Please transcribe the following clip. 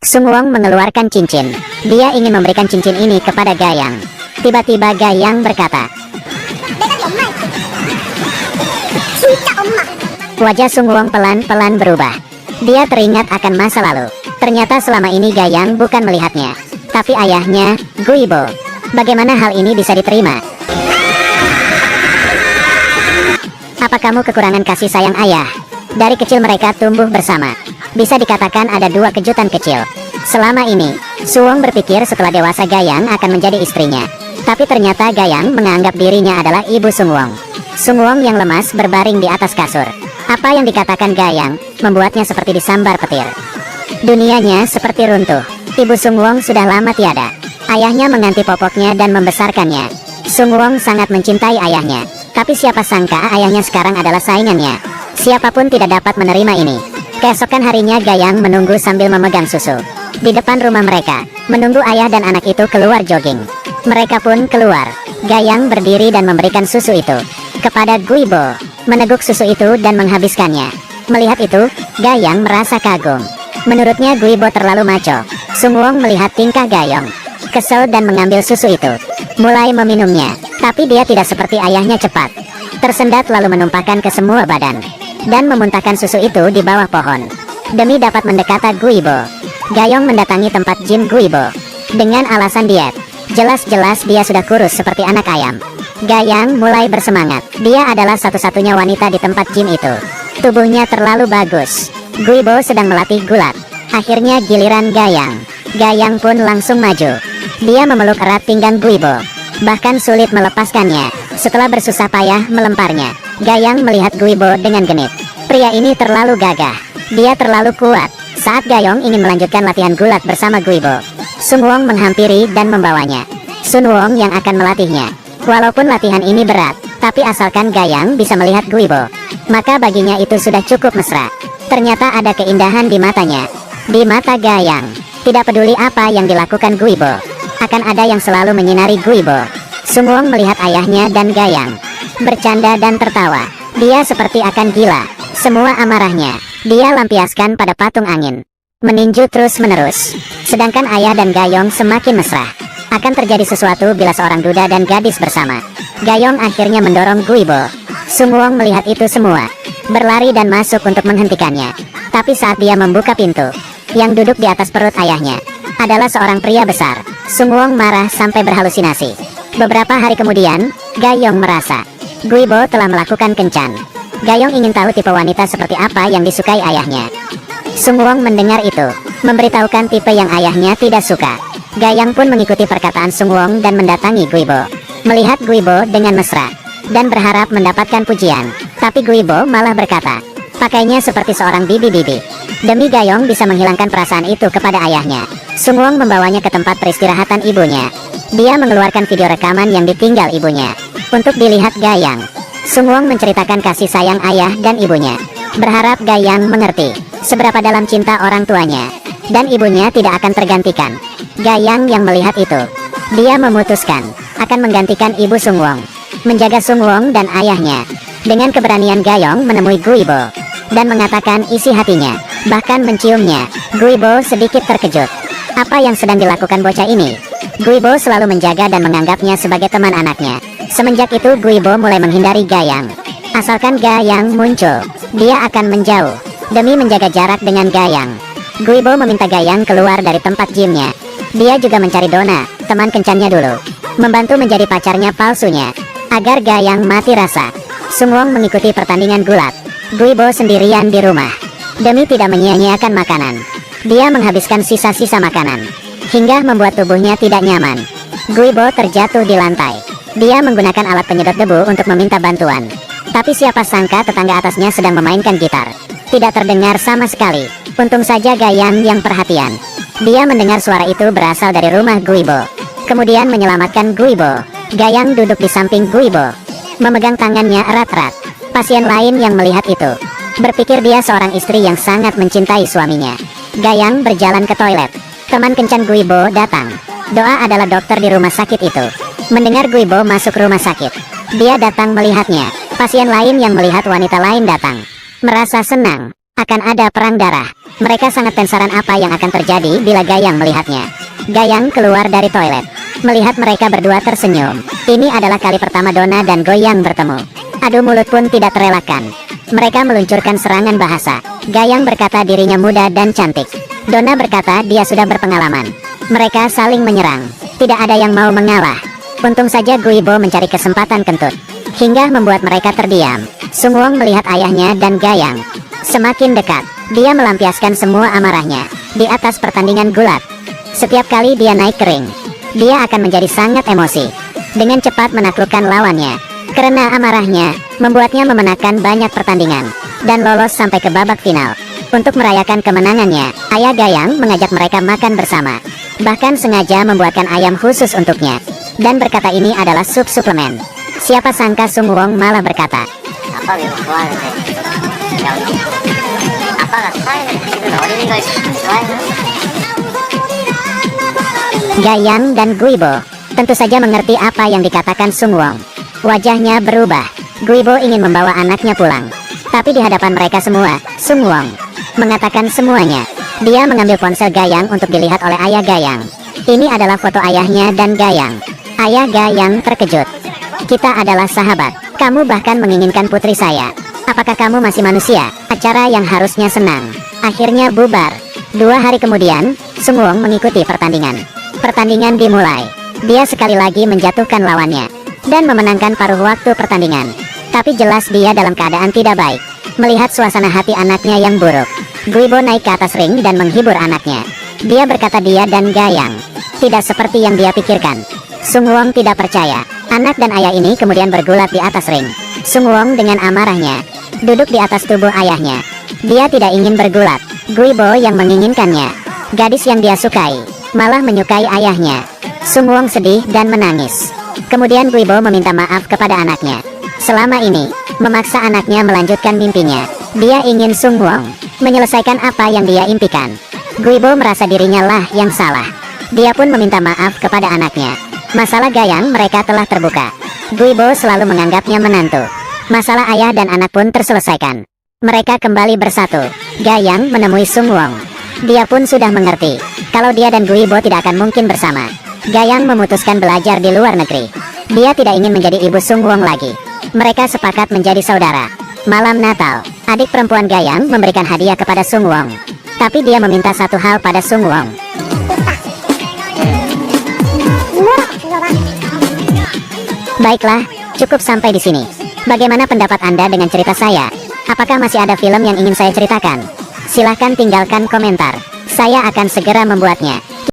Sungwon mengeluarkan cincin. Dia ingin memberikan cincin ini kepada Gayang. Tiba-tiba Gayang berkata, wajah Sungwon pelan-pelan berubah. Dia teringat akan masa lalu. Ternyata selama ini Gayang bukan melihatnya, tapi ayahnya, Guibo. Bagaimana hal ini bisa diterima? Apa kamu kekurangan kasih sayang ayah? Dari kecil mereka tumbuh bersama. Bisa dikatakan ada dua kejutan kecil. Selama ini, Sungwon berpikir setelah dewasa Gayang akan menjadi istrinya. Tapi ternyata Gayang menganggap dirinya adalah ibu Sungwon. Sungwon yang lemas berbaring di atas kasur. Apa yang dikatakan Gayang membuatnya seperti disambar petir. Dunianya seperti runtuh. Ibu Sungwon sudah lama tiada. Ayahnya mengganti popoknya dan membesarkannya. Sungwon sangat mencintai ayahnya. Tapi siapa sangka ayahnya sekarang adalah saingannya. Siapapun tidak dapat menerima ini. Keesokan harinya Gayang menunggu sambil memegang susu. Di depan rumah mereka, menunggu ayah dan anak itu keluar jogging. Mereka pun keluar. Gayang berdiri dan memberikan susu itu kepada Guibo. Meneguk susu itu dan menghabiskannya. Melihat itu, Gayang merasa kagum. Menurutnya Guibo terlalu maco. Sungwon melihat tingkah Gayong, kesel dan mengambil susu itu. Mulai meminumnya, tapi dia tidak seperti ayahnya cepat. Tersendat lalu menumpahkan ke semua badan. Dan memuntahkan susu itu di bawah pohon. Demi dapat mendekati Guibo, Gayong mendatangi tempat gym Guibo. Dengan alasan diet. Jelas-jelas dia sudah kurus seperti anak ayam. Gayang mulai bersemangat. Dia adalah satu-satunya wanita di tempat gym itu. Tubuhnya terlalu bagus. Guibo sedang melatih gulat. Akhirnya giliran Gayang. Gayang pun langsung maju. Dia memeluk erat pinggang Guibo. Bahkan sulit melepaskannya. Setelah bersusah payah melemparnya, Gayang melihat Guibo dengan genit. Pria ini terlalu gagah. Dia terlalu kuat. Saat Gayong ingin melanjutkan latihan gulat bersama Guibo, Sungwon menghampiri dan membawanya. Sungwon yang akan melatihnya. Walaupun latihan ini berat, tapi asalkan Gayang bisa melihat Guibo, maka baginya itu sudah cukup mesra. Ternyata ada keindahan di matanya. Di mata Gayang, tidak peduli apa yang dilakukan Guibo, akan ada yang selalu menyinari Guibo. Sungwon melihat ayahnya dan Gayang bercanda dan tertawa. Dia seperti akan gila. Semua amarahnya dia lampiaskan pada patung angin. Meninju terus-menerus. Sedangkan ayah dan Gayong semakin mesra. Akan terjadi sesuatu bila seorang duda dan gadis bersama. Gayong akhirnya mendorong Guibo. Sungwon melihat itu semua, berlari dan masuk untuk menghentikannya. Tapi saat dia membuka pintu, yang duduk di atas perut ayahnya adalah seorang pria besar. Sungwon marah sampai berhalusinasi. Beberapa hari kemudian, Gayong merasa Guibo telah melakukan kencan. Gayong ingin tahu tipe wanita seperti apa yang disukai ayahnya. Sungwon mendengar itu, memberitahukan tipe yang ayahnya tidak suka. Gayang pun mengikuti perkataan Sungwon dan mendatangi Guibo. Melihat Guibo dengan mesra dan berharap mendapatkan pujian. Tapi Guibo malah berkata, pakainya seperti seorang bibi-bibi. Demi Gayong bisa menghilangkan perasaan itu kepada ayahnya, Sungwon membawanya ke tempat peristirahatan ibunya. Dia mengeluarkan video rekaman yang ditinggal ibunya untuk dilihat Gayang. Sungwon menceritakan kasih sayang ayah dan ibunya, berharap Gayang mengerti seberapa dalam cinta orang tuanya, dan ibunya tidak akan tergantikan. Gayang yang melihat itu, dia memutuskan akan menggantikan ibu Sungwon, menjaga Sungwon dan ayahnya. Dengan keberanian Gayong menemui Guibo dan mengatakan isi hatinya, bahkan menciumnya. Guibo sedikit terkejut. Apa yang sedang dilakukan bocah ini? Guibo selalu menjaga dan menganggapnya sebagai teman anaknya. Semenjak itu Guibo mulai menghindari Gayang. Asalkan Gayang muncul, dia akan menjauh demi menjaga jarak dengan Gayang. Guibo meminta Gayang keluar dari tempat gymnya. Dia juga mencari Dona, teman kencannya dulu, membantu menjadi pacarnya palsunya, agar Gayang mati rasa. Sungwon mengikuti pertandingan gulat. Guibo sendirian di rumah. Demi tidak menyia-nyiakan makanan, dia menghabiskan sisa-sisa makanan, hingga membuat tubuhnya tidak nyaman. Guibo terjatuh di lantai. Dia menggunakan alat penyedot debu untuk meminta bantuan. Tapi siapa sangka tetangga atasnya sedang memainkan gitar. Tidak terdengar sama sekali. Untung saja Gayang yang perhatian. Dia mendengar suara itu berasal dari rumah Guibo. Kemudian menyelamatkan Guibo. Gayang duduk di samping Guibo, memegang tangannya erat-erat. Pasien lain yang melihat itu berpikir dia seorang istri yang sangat mencintai suaminya. Gayang berjalan ke toilet. Teman kencan Guibo datang. Doa adalah dokter di rumah sakit itu. Mendengar Guibo masuk rumah sakit, dia datang melihatnya. Pasien lain yang melihat wanita lain datang merasa senang. Akan ada perang darah. Mereka sangat penasaran apa yang akan terjadi bila Gayang melihatnya. Gayang keluar dari toilet. Melihat mereka berdua tersenyum. Ini adalah kali pertama Donna dan Goyang bertemu. Adu mulut pun tidak terelakkan. Mereka meluncurkan serangan bahasa. Gayang berkata dirinya muda dan cantik. Donna berkata dia sudah berpengalaman. Mereka saling menyerang. Tidak ada yang mau mengalah. Untung saja Guibo mencari kesempatan kentut. Hingga membuat mereka terdiam. Sungwon melihat ayahnya dan Gayang semakin dekat. Dia melampiaskan semua amarahnya di atas pertandingan gulat. Setiap kali dia naik ke ring, dia akan menjadi sangat emosi. Dengan cepat menaklukkan lawannya. Karena amarahnya, membuatnya memenangkan banyak pertandingan dan lolos sampai ke babak final. Untuk merayakan kemenangannya, ayah Gayang mengajak mereka makan bersama. Bahkan sengaja membuatkan ayam khusus untuknya. Dan berkata ini adalah sup suplemen. Siapa sangka Sungwon malah berkata, Gayang dan Guibo tentu saja mengerti apa yang dikatakan Sungwon. Wajahnya berubah. Guibo ingin membawa anaknya pulang. Tapi di hadapan mereka semua, Sungwon mengatakan semuanya. Dia mengambil ponsel Gayang untuk dilihat oleh ayah Gayang. Ini adalah foto ayahnya dan Gayang. Ayah Gayang terkejut. Kita adalah sahabat. Kamu bahkan menginginkan putri saya. Apakah kamu masih manusia? Acara yang harusnya senang akhirnya bubar. 2 hari kemudian, Sungwon mengikuti pertandingan. Pertandingan dimulai. Dia sekali lagi menjatuhkan lawannya dan memenangkan paruh waktu pertandingan. Tapi jelas dia dalam keadaan tidak baik. Melihat suasana hati anaknya yang buruk, Guibo naik ke atas ring dan menghibur anaknya. Dia berkata dia dan Gayang tidak seperti yang dia pikirkan. Sungwon tidak percaya. Anak dan ayah ini kemudian bergulat di atas ring. Sungwon dengan amarahnya duduk di atas tubuh ayahnya. Dia tidak ingin bergulat. Guibo yang menginginkannya. Gadis yang dia sukai malah menyukai ayahnya. Sungwon sedih dan menangis. Kemudian Guibo meminta maaf kepada anaknya. Selama ini, memaksa anaknya melanjutkan mimpinya. Dia ingin Sungwon menyelesaikan apa yang dia impikan. Guibo merasa dirinya lah yang salah. Dia pun meminta maaf kepada anaknya. Masalah Gayang mereka telah terbuka. Guibo selalu menganggapnya menantu. Masalah ayah dan anak pun terselesaikan. Mereka kembali bersatu. Gayang menemui Sungwon. Dia pun sudah mengerti kalau dia dan Guibo tidak akan mungkin bersama. Gayang memutuskan belajar di luar negeri. Dia tidak ingin menjadi ibu Sungwon lagi. Mereka sepakat menjadi saudara. Malam Natal, adik perempuan Gayang memberikan hadiah kepada Sungwon. Tapi dia meminta satu hal pada Sungwon. Baiklah, cukup sampai di sini. Bagaimana pendapat Anda dengan cerita saya? Apakah masih ada film yang ingin saya ceritakan? Silahkan tinggalkan komentar. Saya akan segera membuatnya.